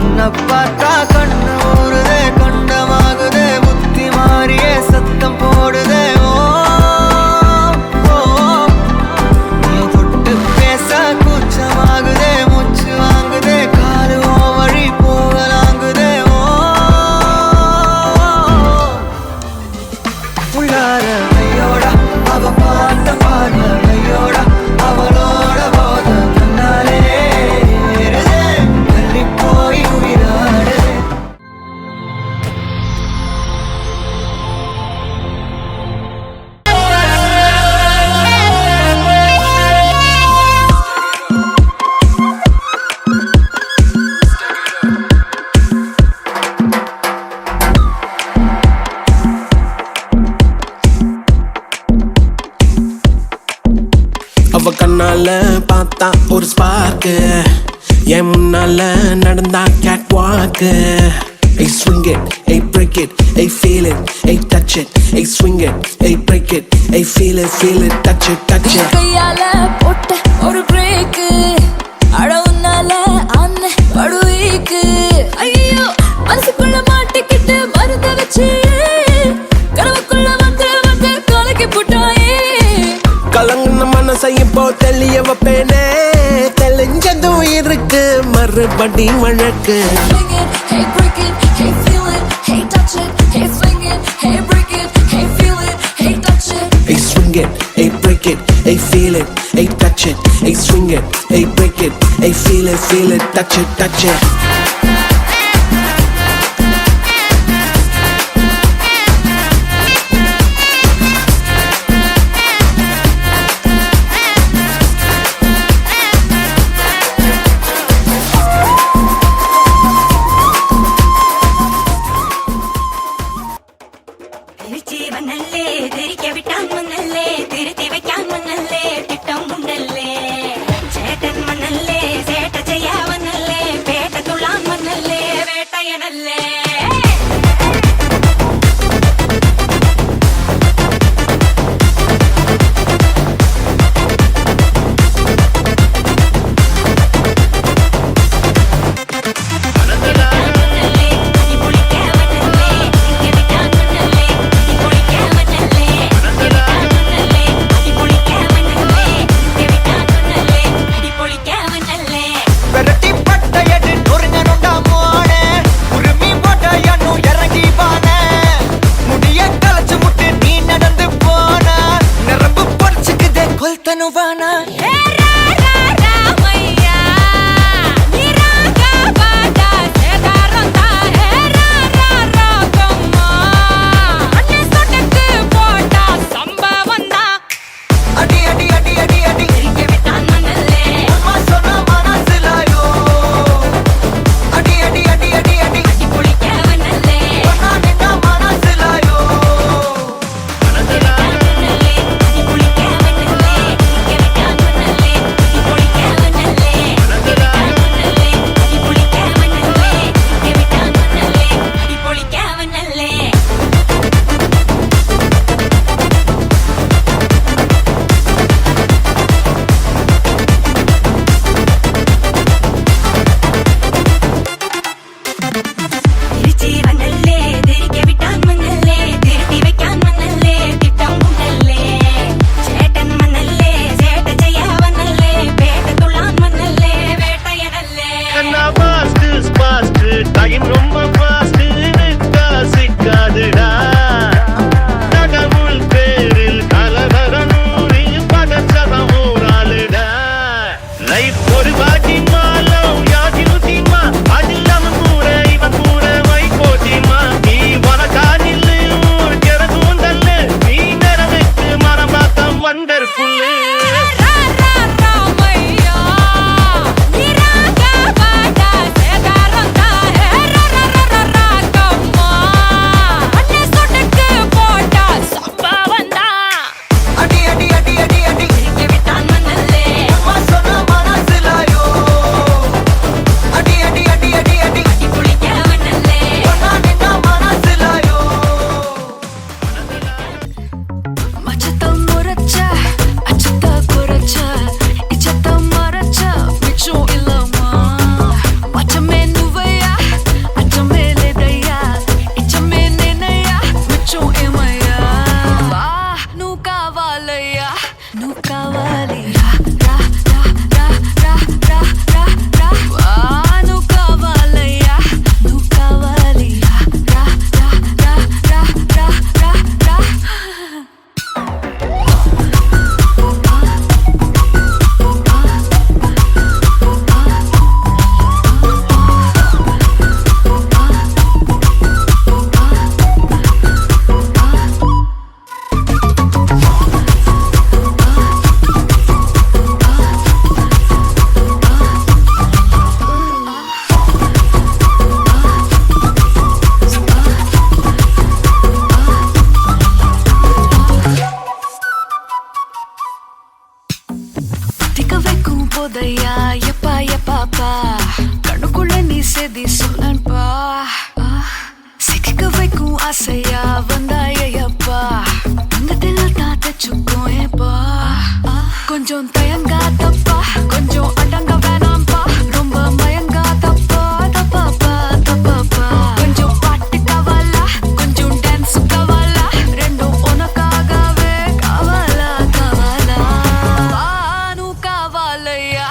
உன்னை பார்த்தா கண்ணு ஊறுதே கண்டமாகுதே புத்தி மாறியே சத்தம் போடுதே ஓ நீ தொட்டு பேச கூச்சமாகுதே மூச்சு வாங்குதே காலு ஓ வழி போகலாங்குதே ஓ உள்ளார ஐயோடா அவ பார்த்த பார்வை ஐயோடா அவளோட போத தன்னாலே தள்ளி போய் உயிராடு அவ கண்ணால பார்த்தா ஒரு ஸ்பார்க்கு என் முன்னால நடந்தா கேட் வாக்கு Hey swing it, hey break it, hey feel it, hey touch it, hey swing it, hey break it, hey feel it, touch it, touch it. கையால போட்ட ஒரு பிரேக் அட உன்னால அண்ணே படுவீக்கு ஐயோ மனசுக்குள்ள மாட்டிக்கிட்டு மருந்த வச்சு கனவுக்குள்ள வந்து கலக்கி போட்டாயே கலங்குன மனசை இப்போ தெளிய வைப்பேனே தெளிஞ்சதும் இருக்கு மறுபடி வழக்கு Swing it, hey break it, hey feel it, hey touch it, hey swing it, hey break it, hey feel it, hey touch it. Hey swing it, hey break it, hey feel it, hey touch it, hey swing it, hey break it, hey feel it, touch it, touch it. തിരിച്ചീവനല്ലേ തിരിക്ക വിട്ടാൻ മണ്ണല്ലേ തിരുത്തി വയ്ക്കാൻ മണ്ണല്ലേ തിട്ടം ഉണ്ടല്ലേ ചേട്ടൻ മണ്ണല്ലേ ചേട്ട ചെയ്യാവനല്ലേ പേട്ട തുള്ളാൻ മണ്ണല്ലേ വേട്ടയനല്ലേ விரட்டி பட்டையடி நொறுங்கனுண்டா மோனே உரிமை ஆசையா எப்பா எப்பாப்பா கண்ணுக்குள்ள நீ செதி சொல்லன்பா சிக்க வைக்கும் ஆசையா வந்தாயப்பா தங்கத்தில் தான் தச்சுக்கும் ஏப்பா கொஞ்சம் தயங்காதப்பா கொஞ்சம் அடங்க வேணாம்பா ரொம்ப மயங்காதப்பா தப்பாப்பா தப்பாப்பா கொஞ்சம் பாட்டு கவலா கொஞ்சம் டான்ஸ் கவலா ரெண்டும் உனக்காகவே கவலா கவலா நூ கவலையா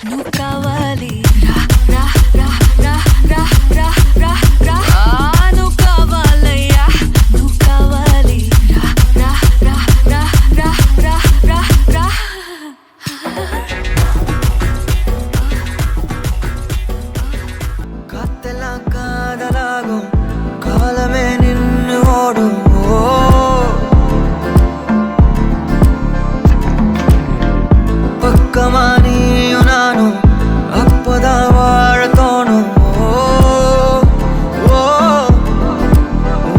நூ கவலி ரா ரா ரா ரா ரா ரா ரா ரா நூ கவலையா நூ கவலி ரா ரா ரா ரா ரா ரா ரா காத்தெல்லாம் காதலாகும் காலமே நின்னு ஓடும் பக்கமா நீயும் நானும் அப்பதான் வாழ தோணும்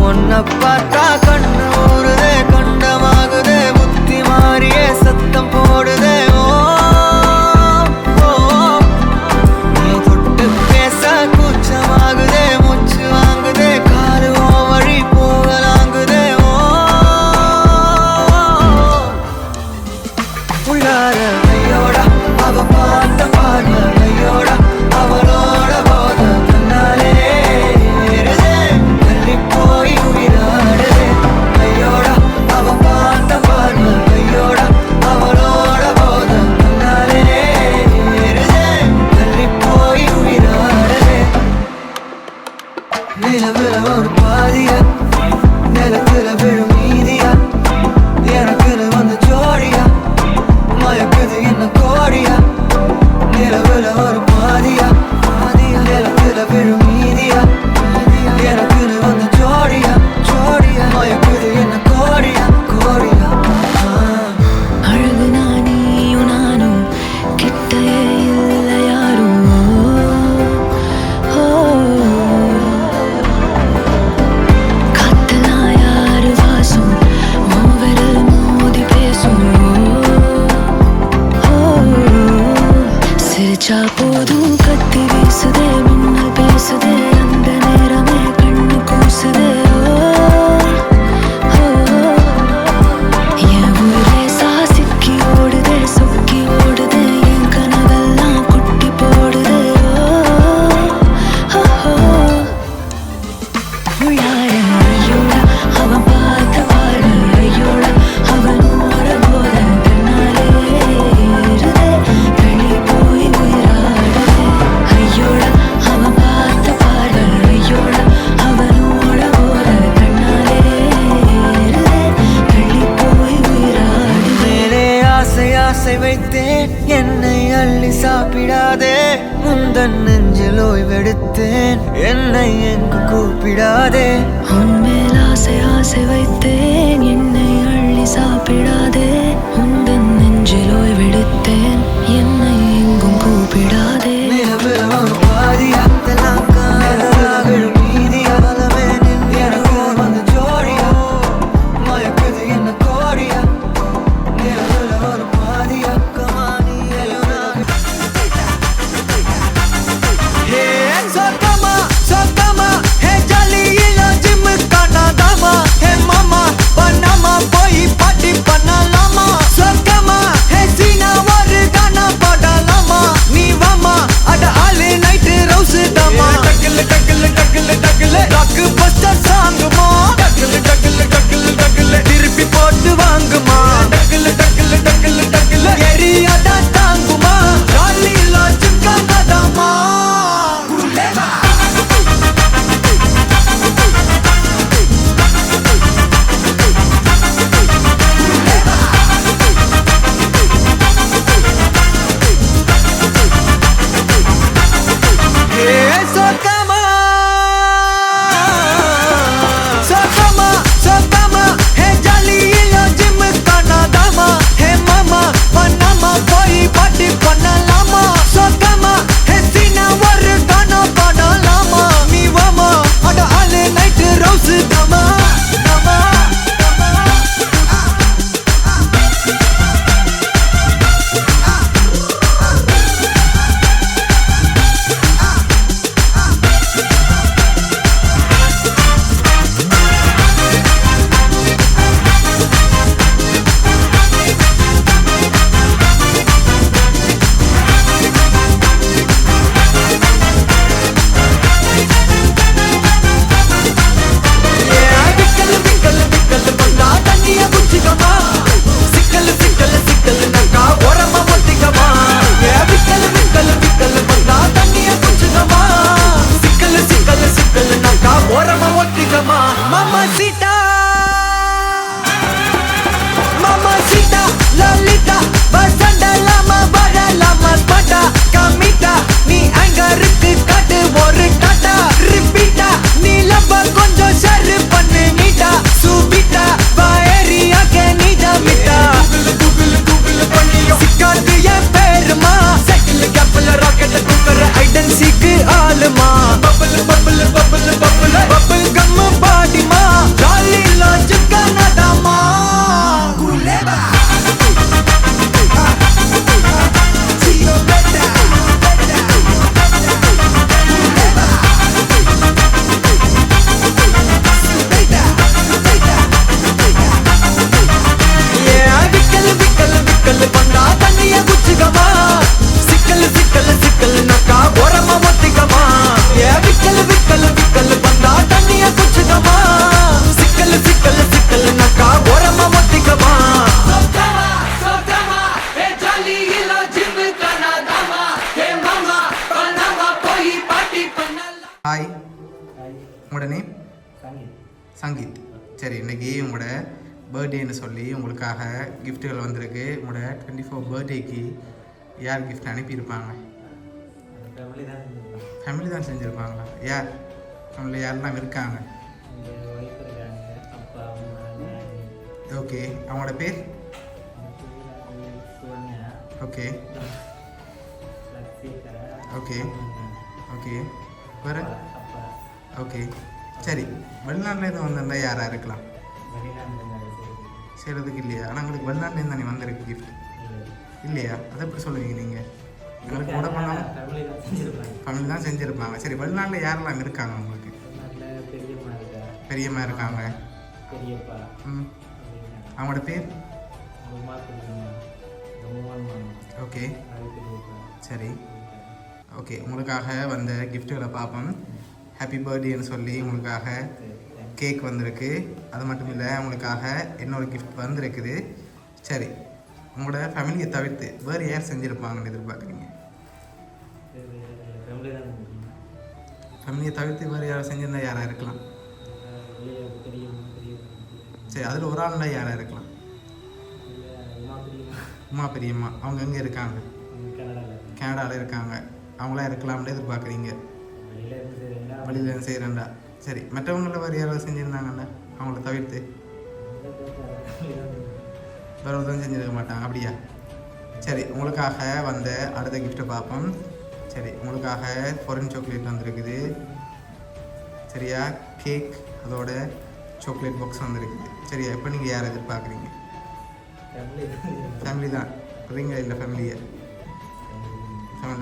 உன்னை பார்த்தா கண்ணு ஊறுதே கண்டமாகுதே புத்தி மாறியே சத்தம் போடுதே நீ தொட்டு பேச கூச்சமாகுதே மூச்சு வாங்குதே காலு வழி போகலாங்குதே உள்ளார ஐயோட அவ பார்த்த பார்வை ஐயோட அவளோட போத கண்ணாலே ஏறுதே தள்ளி போய் உயிராடுதே ஐயோட அவ பார்த்த பார்வை ஐயோட அவளோட போத கண்ணாலே ஏறுதே தள்ளி போய் உயிராடுதே நிலவுல ஒரு பாதியா நிலத்துல விழும் நீதியா எனக்குன்னு வந்து ஜோடியா மயக்குது என்ன கோடியா நிலவுல ஒரு பாதியா நிலத்துல விழும் நீதியா எனக்குன்னு வந்து ஜோடியா ஜோடியா மயக்குது என்ன கோடியா கோடியா அழகு நானியும் நானும் கிட்டே இல்லை யாரும் காத்தெல்லாம் யாரு வாசம் மூவரில் மோதி பேசும் சிரிச்சா போதும் கத்தி வீசுதே மின்னல் பேசுதே அந்த நேரமே கண்ணு கூசுதே என் ஊரே சாசிக்கி ஓடுதே சொக்கி ஓடுதே என் கனவெல்லாம் குட்டி போடுதே உள்ளார ஐயோட அவன் பார்த்த பார்வை ஐயோட அவனோட போத கண்ணாலே ஏறுதே தள்ளி போய் உயிராடுதே ஐயோட அவன் பார்த்த பார்வை ஐயோட அவனோட போத கண்ணாலே ஏறுதே தள்ளி போய் உயிராடுதே மேலே ஆசை ஆசை வைத்தேன் என்னை அள்ளி சாப்பிடாதே முந்தன் நெஞ்சில் ஓய்வெடுத்தேன் என்னை எங்கு கூப்பிடாதே உன்மேல் ஆசை ஆசை வைத்தேன் என்னை அள்ளி சாப்பிடாதே உந்தன் நெஞ்சில் ஓய்வெடுத்தேன் என்னை எங்கும் கூப்பிடாதே நிலவுல ஒரு பாதியா தெல்லாம் காதலா விழும் நீதியா பலமே நின்று எனக்கு வந்து ஜோடியா மயக்குது என்ன கோடியா நிலவுல ஒரு பாதியா கமானி ஹே சொக்கமா சொக்கமா ஹே ஜல்லியில ஜிம்மு காணாதாமா ஹே மாமா பண்ணாமா போய் பாட்டி பண்ணலாமா சொக்கமா ஹே சீனா ஒரு குச்சுக்கமா Mamacita Mamacita Lolita வசண்டலாமா வரலாமா ஸ்பாட்டா கமிட்டா நீ அங்கருக்கு காட்டு ஒரு டாட்டா ரிப்பீட்டா நீ லப்ப கொஞ்சம் ஷேர் பண்ணு நீட்டா சூபிட்டா வாயரியாக்கே நீடா மிட்டா கூகுள் பண்ணியோ சிக்காது என் பேருமா சைக்கிள் கேப்ல ராக்கெட் தூக்குற ஐடன் சீக்கு ஆளுமா bubble bubble bubble bubble bubble gum பாடிமா ஜாலி லாஞ்சு கனடாமா குலேபா பந்தா தண்ணிய குச்சுக்கமா சிக்கல் சிக்கல் சிக்கல் நக்கா ஓரமா ஒத்திக்கமா விக்கல் விக்கல் விக்கல் பந்தா தண்ணிய குச்சுக்கமா சிக்கல் சிக்கல் சிக்கல் நக்கா ஓரமா ஒத்திக்கமா ஹாய், உங்களோட நேம்? சங்கீத். சரி, இன்னைக்கு உங்களோட பர்த்டேன்னு சொல்லி உங்களுக்காக கிஃப்ட்டுகள் வந்திருக்கு. உங்களோட 24 பர்த்டேக்கு யார் கிஃப்ட் அனுப்பியிருப்பாங்க? ஃபேமிலி தான் செஞ்சுருப்பாங்களா? யார் ஃபேமிலியில் யாரெல்லாம் இருக்காங்க? ஓகே, அவங்களோட பேர்? ஓகே ஓகே ஓகே வேறு? ஓகே, சரி. வெளிநாட்டில் எதுவும் வந்திருந்தா யாராக இருக்கலாம்? செய்கிறதுக்கு இல்லையா? ஆனால் உங்களுக்கு வெளிநாட்டிலேருந்து தானே வந்திருக்கு கிஃப்ட் இல்லையா? அதை எப்படி சொல்லுவீங்க நீங்கள்? எங்களுக்கு கூட பண்ணாமல் ஃபேமிலி தான் செஞ்சுருப்பாங்க. சரி, வெளிநாட்டில் யாரெல்லாம் இருக்காங்க உங்களுக்கு? பெரியம்மா இருக்காங்க. ம், அவங்களோட பேர்? ஓகே, சரி. ஓகே, உங்களுக்காக வந்த கிஃப்ட்டுகளை பார்ப்போம். ஹாப்பி பர்த்டேன்னு சொல்லி உங்களுக்காக கேக் வந்திருக்கு. அது மட்டும் இல்லை, உங்களுக்காக இன்னொரு கிஃப்ட் வந்திருக்குது. சரி, உங்களோட ஃபேமிலியை தவிர்த்து வேறு யார் செஞ்சுருப்பாங்கன்னு எதிர்பார்க்குறீங்க? ஃபேமிலியை தவிர்த்து வேறு யாரும் செஞ்சிருந்தா யாராக இருக்கலாம்? சரி, அதில் ஒரு ஆள்னா யாராக இருக்கலாம்? உமா பெரியம்மா. அவங்க எங்கே இருக்காங்க? கனடாவில் இருக்காங்க. அவங்களாம் இருக்கலாம்னு எதிர்பார்க்குறீங்க? வழியில் செய்கிறேன்டா. சரி, மற்றவங்கள வேறு யாராவது செஞ்சுருந்தாங்கண்ணா அவங்கள தவிர்த்து? வேறு ஒருத்தரும் செஞ்சுருக்க மாட்டாங்க, அப்படியா? சரி, உங்களுக்காக வந்த அடுத்த கிஃப்ட்டை பார்ப்போம். சரி, உங்களுக்காக ஃபாரின் சாக்லேட் வந்திருக்குது. சரியா? கேக் அதோட சாக்லேட் பாக்ஸ் வந்திருக்குது. சரியா? இப்போ நீங்கள் யாரை எதிர்பார்க்குறீங்க? ஃபேமிலி தான் இல்லைங்களா? இல்லை, ஃபேமிலி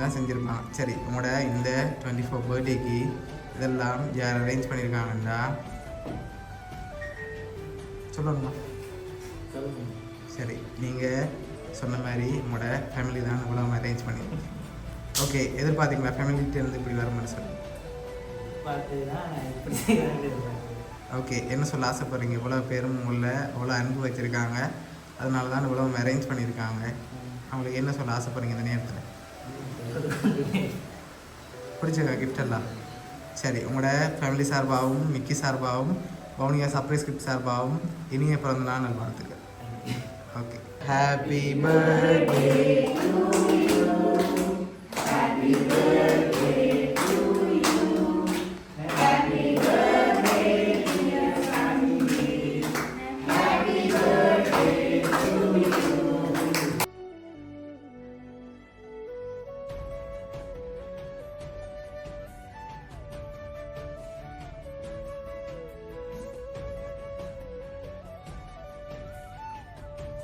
தான் செஞ்சுருப்பாங்க. சரி, உங்களோட இந்த 24 பர்த்டேக்கு இதெல்லாம் யார் அரேஞ்ச் பண்ணியிருக்காங்கண்டா சொல்லணுமா? சரி, நீங்கள் சொன்ன மாதிரி உங்களோட ஃபேமிலி தான் இவ்வளோ அரேஞ்ச் பண்ணியிருக்கீங்க. ஓகே, எதிர்பார்த்தீங்களா ஃபேமிலிகிட்டேருந்து இப்படி வரணும்னு சொல்லி? ஓகே, என்ன சொல்ல ஆசைப்பட்றீங்க? இவ்வளோ பேரும் உங்களை அவ்வளோ அன்பு வச்சுருக்காங்க, அதனால தான் இவ்வளோ அரேஞ்ச் பண்ணியிருக்காங்க. அவங்களுக்கு என்ன சொல்ல ஆசைப்பட்றீங்க இந்த நேரத்தில்? பிடிச்ச கிஃப்ட் எல்லாம்? சரி, உங்களோட ஃபேமிலி சார்பாகவும் மிக்கி சார்பாகவும் பவுனியா சர்ப்ரைஸ் கிஃப்ட் சார்பாகவும் இனிய பிறந்த நாள் நல்வாழ்த்துக்கள். Okay, happy birthday to you.